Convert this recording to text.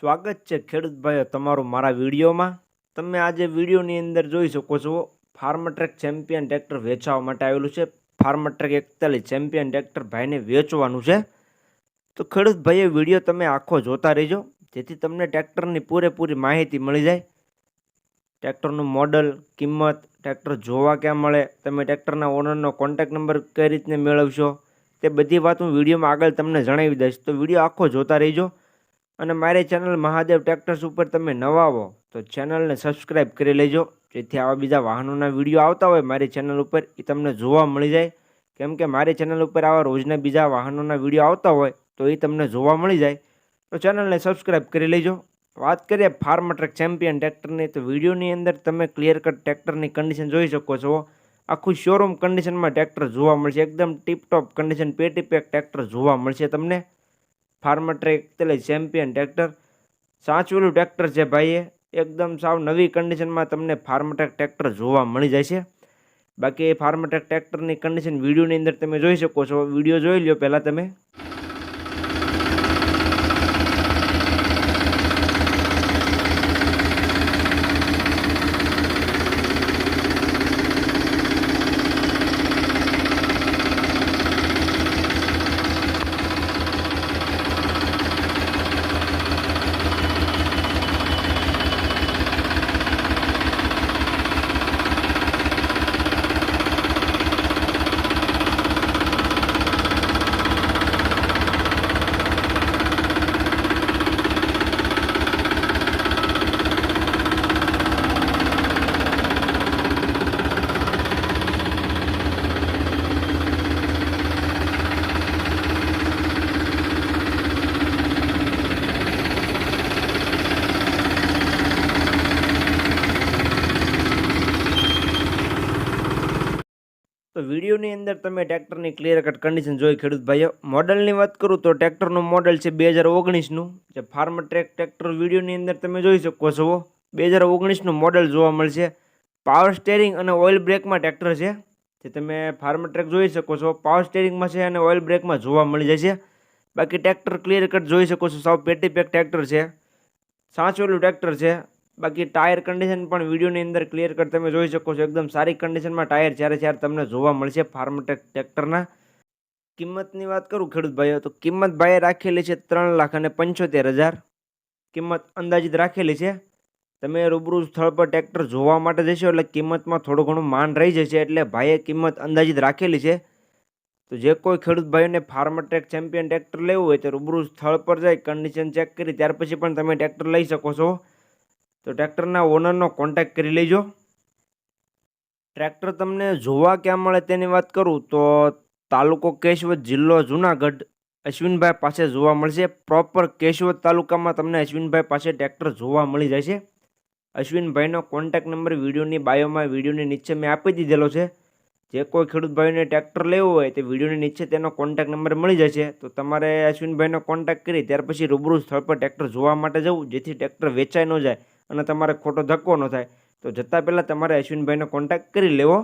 સ્વાગત છે ખેડૂત ભાઈઓ તમારું મારા વિડીયોમાં। તમે આજે વિડીયોની અંદર જોઈ શકો છો ફાર્મટ્રેક ચેમ્પિયન ટ્રેક્ટર વેચવા માટે આવેલું છે। ફાર્મટ્રેક 41 ચેમ્પિયન ટ્રેક્ટર ભાઈને વેચવાનું છે। તો ખેડૂત ભાઈએ વિડીયો તમે આખો જોતા રહેજો જેથી તમને ટ્રેક્ટરની પૂરેપૂરી માહિતી મળી જાય। ટ્રેક્ટરનું મોડલ, કિંમત, ટ્રેક્ટર જોવા ક્યાં મળે, તમે ટ્રેક્ટરના ઓનરનો કોન્ટેક્ટ નંબર કઈ રીતને મેળવશો, તે બધી વાત હું વિડીયોમાં આગળ તમને જણાવી દઈશ। તો વિડીયો આખો જોતા રહેજો। અને મારી ચેનલ મહાદેવ ટ્રેક્ટર્સ ઉપર તમે નવા આવો તો ચેનલને સબસ્ક્રાઈબ કરી લેજો જેથી આવા બીજા વાહનોના વિડીયો આવતા હોય મારી ચેનલ ઉપર એ તમને જોવા મળી જાય। કેમ કે મારી ચેનલ ઉપર આવા રોજના બીજા વાહનોના વિડીયો આવતા હોય તો એ તમને જોવા મળી જાય। તો ચેનલને સબસ્ક્રાઈબ કરી લેજો। વાત કરીએ ફાર્મટ્રેક ચેમ્પિયન ટ્રેક્ટરની તો વિડીયોની અંદર તમે ક્લિયર કટ ટ્રેક્ટરની કન્ડિશન જોઈ શકો છો। આખું શોરૂમ કન્ડિશનમાં ટ્રેક્ટર જોવા મળશે, એકદમ ટીપટોપ કન્ડિશન પેટી પેક ટ્રેક્ટર જોવા મળશે તમને। ફાર્મટ્રેક 41 ચેમ્પિયન ટ્રેક્ટર સાચવેલું ટ્રેક્ટર છે ભાઈએ, એકદમ સાવ નવી કન્ડિશનમાં તમને ફાર્મટ્રેક ટ્રેક્ટર જોવા મળી જાય છે। બાકી ફાર્મટ્રેક ટ્રેક્ટરની કન્ડિશન વિડીયોની અંદર તમે જોઈ શકો છો। વિડીયો જોઈ લ્યો પહેલાં તમે। તો વિડીયોની અંદર તમે ટ્રેક્ટરની ક્લિયર કટ કન્ડિશન જોઈ ખેડૂત ભાઈઓ। મોડલની વાત કરું તો ટ્રેક્ટરનું મોડલ છે 2019નું। જે ફાર્મટ્રેક ટ્રેક્ટર વિડીયોની અંદર તમે જોઈ શકો છો 2019નું મોડલ જોવા મળશે। પાવર સ્ટેરિંગ અને ઓઇલ બ્રેકમાં ટ્રેક્ટર છે જે તમે ફાર્મટ્રેક જોઈ શકો છો। પાવર સ્ટેરિંગમાં છે અને ઓઇલ બ્રેકમાં જોવા મળી જશે। બાકી ટ્રેક્ટર ક્લિયર કટ જોઈ શકો છો, સાવ પેટી પેક ટ્રેક્ટર છે, સાચવેલું ટ્રેક્ટર છે। બાકી ટાયર કન્ડિશન પણ વિડીયોની અંદર ક્લિયર કટ તમે જોઈ શકો છો, એકદમ સારી કન્ડિશનમાં ટાયર ચારે તમને જોવા મળશે ફાર્મટ્રેક ટ્રેક્ટરના। કિંમતની વાત કરું ખેડૂત ભાઈઓ તો કિંમત ભાઈએ રાખેલી છે 3,75,000 કિંમત અંદાજિત રાખેલી છે। તમે રૂબરૂ સ્થળ પર ટ્રેક્ટર જોવા માટે જશો એટલે કિંમતમાં થોડું ઘણું માન રહી જશે, એટલે ભાઈએ કિંમત અંદાજિત રાખેલી છે। તો જે કોઈ ખેડૂત ભાઈઓને ફાર્મટ્રેક ચેમ્પિયન ટ્રેક્ટર લેવું હોય તો રૂબરૂ સ્થળ પર જઈ કન્ડિશન ચેક કરી ત્યાર પછી પણ તમે ટ્રેક્ટર લઈ શકો છો। તો ટ્રેક્ટરના ઓનરનો કોન્ટેક્ટ કરી લેજો। ટ્રેક્ટર તમને જોવા ક્યાં મળે તેની વાત કરું તો તાલુકો કેશવદ, જિલ્લો જુનાગઢ, અશ્વિનભાઈ પાસે જોવા મળશે। પ્રોપર કેશવદ તાલુકામાં તમને અશ્વિનભાઈ પાસે ટ્રેક્ટર જોવા મળી જશે। અશ્વિનભાઈનો કોન્ટેક્ટ નંબર વિડીયોની બાયોમાં વિડીયોની નીચે મેં આપી દીધેલો છે। જે કોઈ ખેડૂત ભાઈને ટ્રેક્ટર લેવું હોય તે વિડીયોની નીચે તેનો કોન્ટેક્ટ નંબર મળી જશે। તો તમારે અશ્વિનભાઈનો કોન્ટેક્ટ કરી ત્યાર પછી રૂબરૂ સ્થળ પર ટ્રેક્ટર જોવા માટે જવું જેથી ટ્રેક્ટર વેચાઈ ન જાય અને તમારે ખોટો ધક્કો ન થાય। તો જતાં પહેલાં તમારે અશ્વિનભાઈનો કોન્ટેક્ટ કરી લેવો।